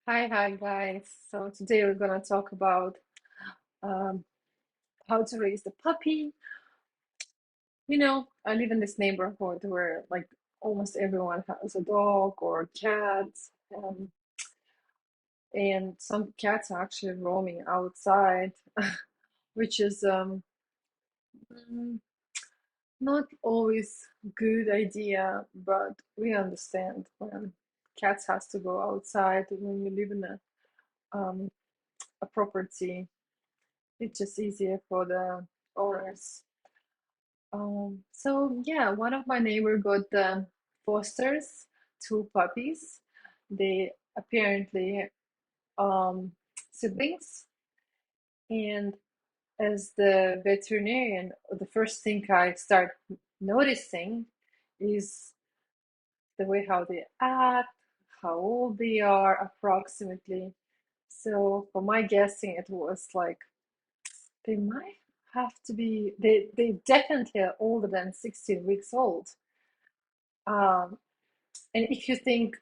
Hi guys. So today we're gonna talk about um, how to raise the puppy. I live in this neighborhood where like almost everyone has a dog or cat, um, and some cats are actually roaming outside, which is mm, not always good idea, but we understand when cats has to go outside when you live in a property. It's just easier for the owners. So yeah, one of my neighbor got fosters, two puppies. They apparently um, siblings. And as the veterinarian, the first thing I start noticing is the way how they act, how old they are approximately. So for my guessing, it was like they might have to be they definitely are older than 16 weeks old. Um, and if you think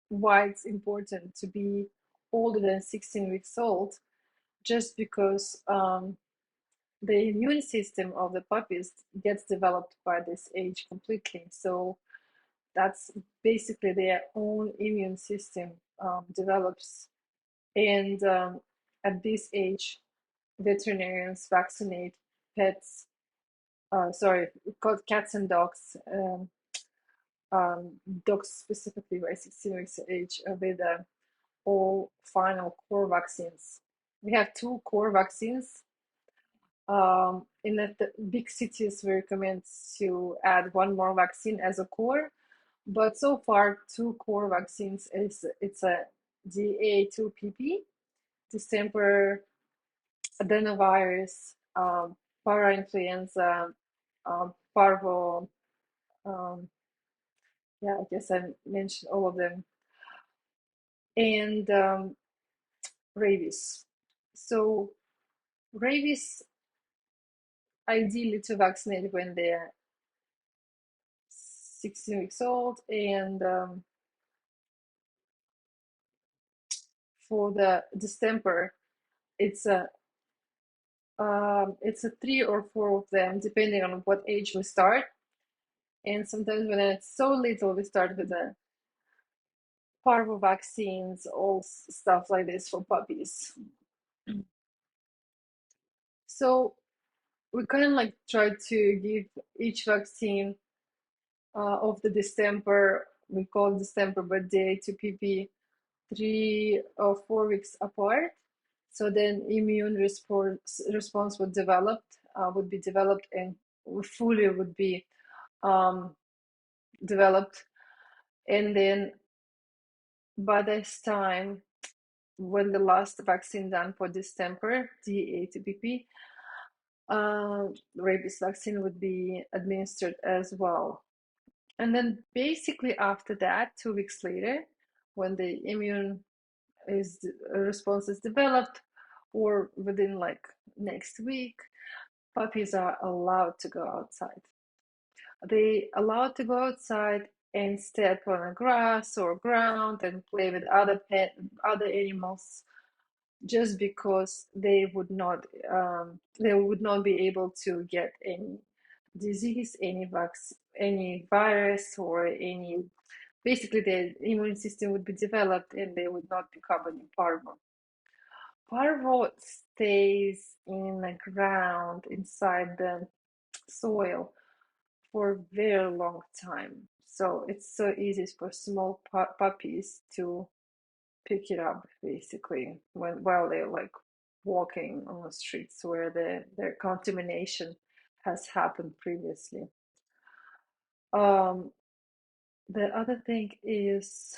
why it's important to be older than 16 weeks old, just because the immune system of the puppies gets developed by this age completely. So that's basically their own immune system develops. And at this age, veterinarians vaccinate pets, sorry, called cats and dogs. Dogs specifically by 16 weeks of age with all final core vaccines. We have two core vaccines. In the big cities, we recommend to add one more vaccine as a core, but so far, two core vaccines is it's a DA2PP, distemper, adenovirus, parainfluenza, parvo. Um, yeah, I guess I mentioned all of them, and rabies. So rabies ideally to vaccinate when they're 16 weeks old, and for the distemper, it's a three or four of them, depending on what age we start. And sometimes when it's so little, we start with the parvo vaccines, all stuff like this for puppies. So we kind of like try to give each vaccine of the distemper, we call it distemper, but day to PP, 3 or 4 weeks apart. So then immune response would be developed and fully would be um, developed. And then by this time, when the last vaccine done for distemper, DA2PP, rabies vaccine would be administered as well. And then basically after that, 2 weeks later, when the immune is response is developed, or within like next week, puppies are allowed to go outside. They allowed to go outside and step on the grass or ground and play with other animals, just because they would not be able to get any disease, any virus, or any. Basically, their immune system would be developed and they would not become any parvo. Parvo stays in the ground inside the soil for a very long time. So it's so easy for small puppies to pick it up basically while they're like walking on the streets where their contamination has happened previously. Um, the other thing is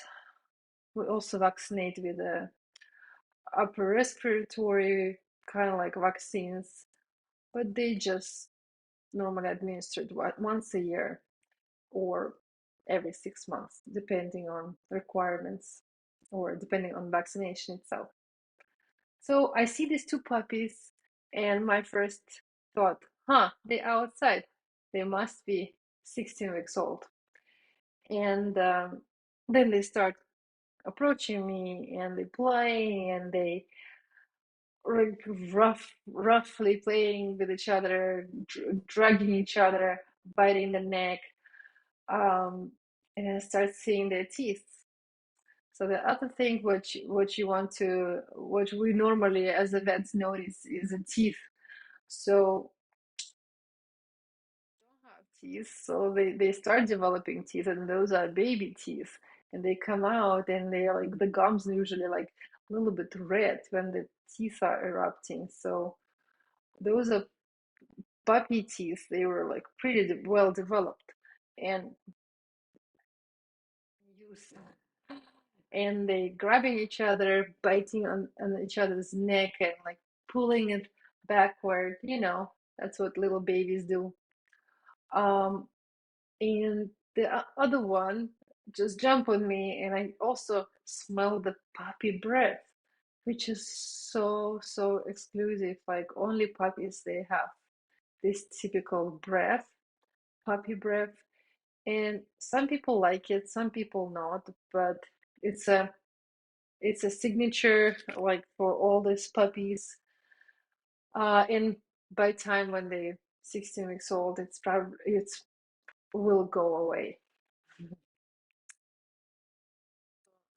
we also vaccinate with the upper respiratory kind of like vaccines, but they just normally administered once a year or every 6 months, depending on requirements or depending on vaccination itself. So I see these two puppies, and my first thought, they're outside. They must be 16 weeks old. And then they start approaching me, and they play, and they like roughly playing with each other, dragging each other, biting the neck, um, and I start seeing their teeth. So the other thing what we normally as a vets notice is the teeth. So don't have teeth, so they start developing teeth, and those are baby teeth, and they come out, and they are like the gums usually like a little bit red when the teeth are erupting. So those are puppy teeth. They were like pretty well developed, and use and they grabbing each other, biting on each other's neck, and like pulling it backward. That's what little babies do. Um, and the other one just jumped on me, and I also smelled the puppy breath, which is so exclusive. Like only puppies they have this typical breath, puppy breath. And some people like it, some people not, but it's a it's a signature like for all these puppies. And by time when they're 16 weeks old, it's will go away.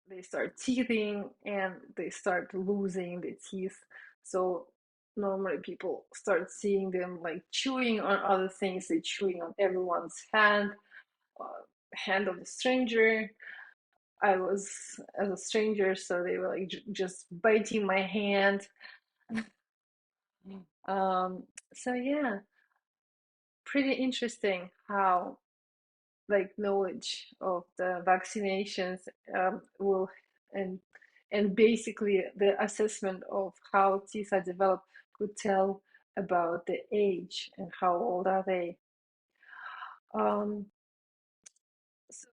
They start teething and they start losing the teeth. So normally people start seeing them like chewing on other things. They're chewing on everyone's uh, hand of a stranger. I was as a stranger, so they were like just biting my hand. Um, so yeah, pretty interesting how like knowledge of the vaccinations will and and basically the assessment of how teeth are developed could tell about the age and how old are they. Um, so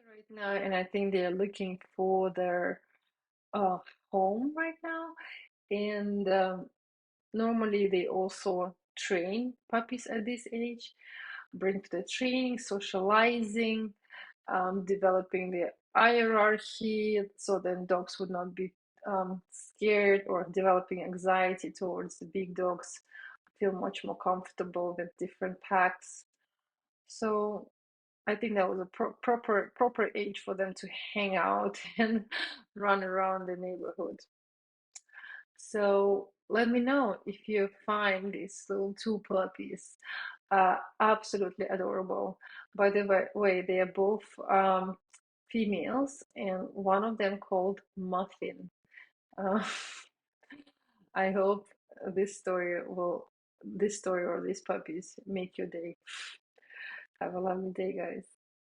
right now, and I think they're looking for their uh, home right now, and normally they also train puppies at this age, bring to the training, socializing, developing the hierarchy, so then dogs would not be scared or developing anxiety towards the big dogs, feel much more comfortable with different packs. So I think that was a proper age for them to hang out and run around the neighborhood. So let me know if you find these little two puppies absolutely adorable. By the way, they are both females, and one of them called Muffin. Uh, I hope this story or these puppies make your day. Have a lovely day, guys.